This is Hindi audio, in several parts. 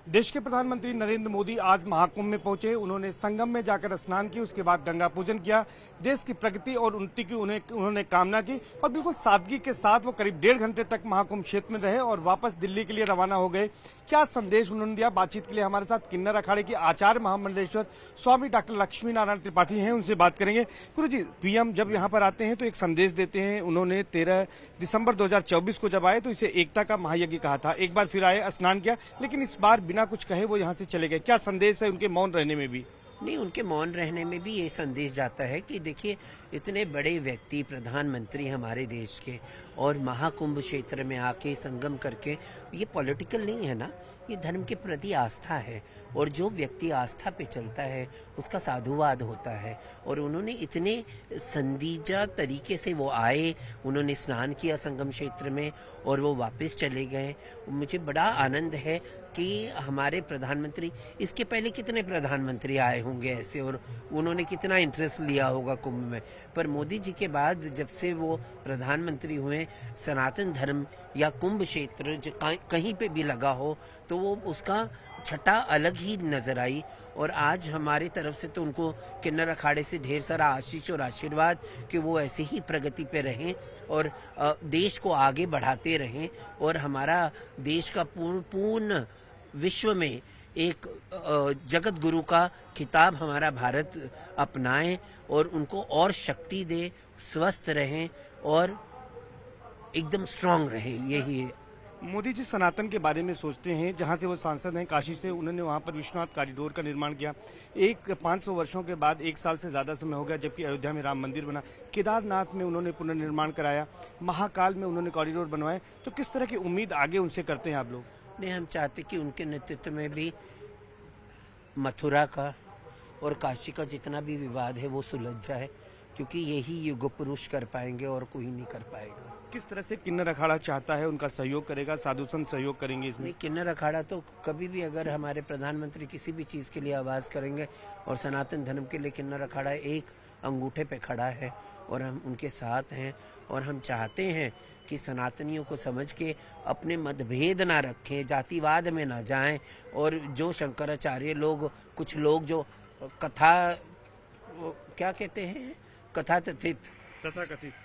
देश के प्रधानमंत्री नरेंद्र मोदी आज महाकुंभ में पहुंचे। उन्होंने संगम में जाकर स्नान किया, उसके बाद गंगा पूजन किया। देश की प्रगति और उन्नति की उन्होंने कामना की और बिल्कुल सादगी के साथ वो करीब 1.5 घंटे तक महाकुंभ क्षेत्र में रहे और वापस दिल्ली के लिए रवाना हो गए। क्या संदेश उन्होंने दिया? बातचीत के लिए हमारे साथ किन्नर अखाड़े के आचार्य महामंडलेश्वर स्वामी डॉक्टर लक्ष्मी नारायण त्रिपाठी हैं, उनसे बात करेंगे। गुरु जी, पीएम जब यहाँ पर आते हैं तो एक संदेश देते हैं। उन्होंने 13 दिसंबर 2024 को जब आए तो इसे एकता का महायज्ञ कहा था। एक बार फिर आए, स्नान किया, लेकिन इस बार बिना कुछ कहे वो यहाँ से चले गए। क्या संदेश है उनके मौन रहने में भी? नहीं, उनके मौन रहने में भी ये संदेश जाता है कि देखिए, इतने बड़े व्यक्ति प्रधानमंत्री हमारे देश के और महाकुंभ क्षेत्र में आके संगम करके, ये पॉलिटिकल नहीं है ना, ये धर्म के प्रति आस्था है और जो व्यक्ति आस्था पे चलता है उसका साधुवाद होता है। और उन्होंने इतने संदीजा तरीके से वो आए, उन्होंने स्नान किया संगम क्षेत्र में और वो वापस चले गए। मुझे बड़ा आनंद है कि हमारे प्रधानमंत्री, इसके पहले कितने प्रधानमंत्री आए होंगे ऐसे और उन्होंने कितना इंटरेस्ट लिया होगा कुंभ में, पर मोदी जी के बाद जब से वो प्रधानमंत्री हुए, सनातन धर्म या कुंभ क्षेत्र जो कहीं पे भी लगा हो तो वो उसका छटा अलग ही नजर आई। और आज हमारे तरफ से तो उनको किन्नर अखाड़े से ढेर सारा आशीष और आशीर्वाद कि वो ऐसे ही प्रगति पे रहें और देश को आगे बढ़ाते रहें और हमारा देश का पूर्ण विश्व में एक जगत गुरु का खिताब हमारा भारत अपनाए और उनको और शक्ति दे, स्वस्थ रहें और एकदम स्ट्रांग रहें। यही है। मोदी जी सनातन के बारे में सोचते हैं। जहां से वो सांसद हैं काशी से, उन्होंने वहां पर विश्वनाथ कॉरिडोर का निर्माण किया। 500 वर्षों के बाद 1 साल से ज्यादा समय हो गया जबकि अयोध्या में राम मंदिर बना। केदारनाथ में उन्होंने पुनर्निर्माण कराया, महाकाल में उन्होंने कॉरिडोर बनवाए। तो किस तरह की उम्मीद आगे उनसे करते हैं आप लोग? नहीं, हम चाहते कि उनके नेतृत्व में भी मथुरा का और काशी का जितना भी विवाद है वो सुलझ जाए, क्योंकि यही युग पुरुष कर पाएंगे और कोई नहीं कर पाएगा। किस तरह से किन्नर अखाड़ा चाहता है, उनका सहयोग करेगा, साधु संत सहयोग करेंगे इसमें? किन्नर अखाड़ा तो कभी भी, अगर हमारे प्रधानमंत्री किसी भी चीज के लिए आवाज करेंगे और सनातन धर्म के लिए, किन्नर अखाड़ा एक अंगूठे पे खड़ा है और हम उनके साथ हैं। और हम चाहते हैं कि सनातनियों को समझ के अपने मतभेद ना रखें, जातिवाद में ना जाएं। और जो शंकराचार्य लोग, कुछ लोग जो क्या कहते हैं,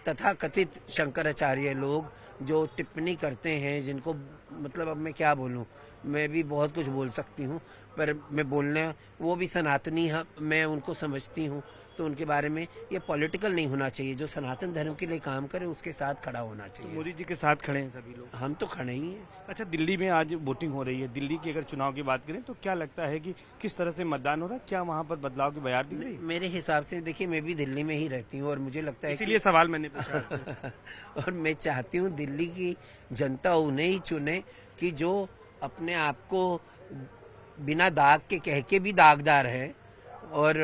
तथाकथित शंकराचार्य लोग जो टिप्पणी करते हैं, जिनको मतलब अब मैं क्या बोलूं, मैं भी बहुत कुछ बोल सकती हूं, पर मैं बोलने, वो भी सनातनी है, मैं उनको समझती हूं, तो उनके बारे में ये पॉलिटिकल नहीं होना चाहिए। जो सनातन धर्म के लिए काम करे उसके साथ खड़ा होना चाहिए। तो मोदी जी के साथ खड़े हैं सभी लोग? हम तो खड़े ही हैं। अच्छा, दिल्ली में आज वोटिंग हो रही है। दिल्ली की अगर चुनाव की बात करें तो क्या लगता है कि किस तरह से मतदान हो रहा है? क्या वहाँ पर बदलाव की बयार दिख रही है? मेरे हिसाब से देखिए, मैं भी दिल्ली में ही रहती हूँ और मुझे लगता है, इसीलिए सवाल मैंने पूछा। और मैं चाहती हूँ दिल्ली की जनता उन्हें ही चुने कि जो अपने आप को बिना दाग के कह के भी दागदार है और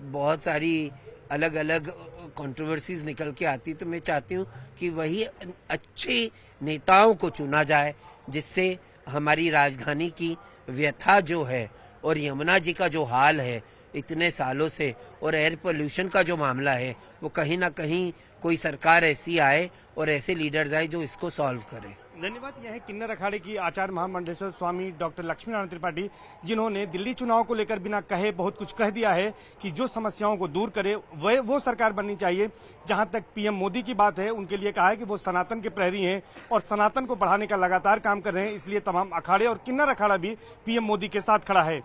बहुत सारी अलग अलग कंट्रोवर्सीज निकल के आती, तो मैं चाहती हूँ कि वही अच्छे नेताओं को चुना जाए, जिससे हमारी राजधानी की व्यथा जो है और यमुना जी का जो हाल है इतने सालों से और एयर पोल्यूशन का जो मामला है, वो कहीं ना कहीं कोई सरकार ऐसी आए और ऐसे लीडर्स आए जो इसको सॉल्व करे। धन्यवाद। यह है किन्नर अखाड़े की आचार्य महामंडलेश्वर स्वामी डॉक्टर लक्ष्मी नारायण त्रिपाठी, जिन्होंने दिल्ली चुनाव को लेकर बिना कहे बहुत कुछ कह दिया है कि जो समस्याओं को दूर करे वो सरकार बननी चाहिए। जहां तक पीएम मोदी की बात है, उनके लिए कहा है कि वो सनातन के प्रहरी हैं और सनातन को बढ़ाने का लगातार काम कर रहे हैं। इसलिए तमाम अखाड़े और किन्नर अखाड़ा भी पीएम मोदी के साथ खड़ा है।